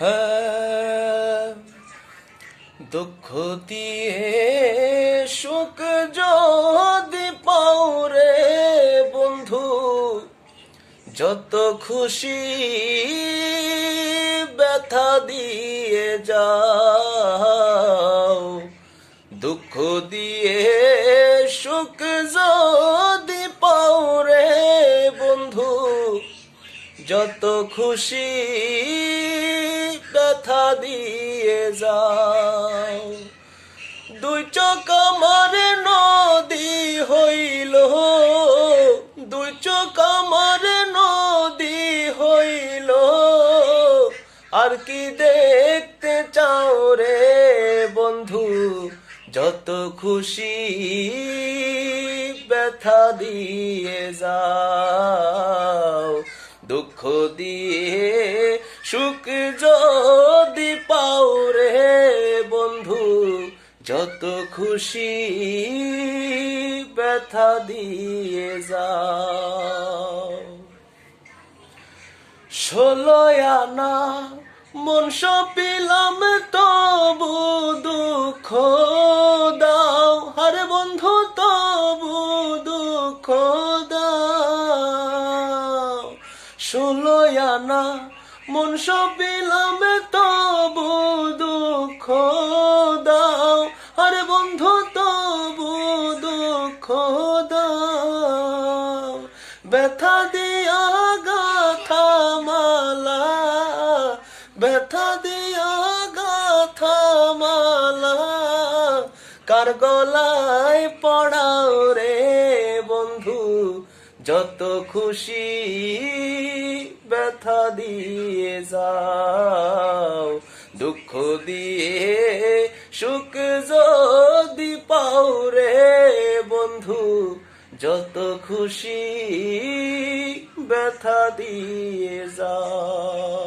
হ্যাঁ, দুঃখ দিয়ে সুখ যদি পাও রে বন্ধু, যত খুশি ব্যথা দিয়ে যাও। দুঃখ দিয়ে সুখ যদি পাও রে বন্ধু, যত খুশি ব্যথা দিয়ে যাও। দুই চোখ আমার নদী হইল, দুই চোখ আমার নদী হইল, আর কি দেখতে চাও রে বন্ধু, যত খুশি ব্যথা দিয়ে যাও। দুঃখ দিয়ে সুখ যদি পাও রে বন্ধু, যত খুশি ব্যথা দিয়ে যাও। 16 আনা মন সপিলাম তবু দুঃখ দাও, আরে বন্ধু তবু দুঃখ দাও। 16 আনা মন সপিলাম তবু দুঃখ দাও, আরে বন্ধু তবু দুঃখ দাও। ব্যথা দিয়া গাথা মালা, ব্যথা দিয়া গাথা মালা, কার গলায় পড়াও রে বন্ধু, যত খুশি ব্যথা দিয়ে যাও। দুঃখ দিয়ে সুখ যদি পাও রে বন্ধু, যত খুশি ব্যথা দিয়ে যাও।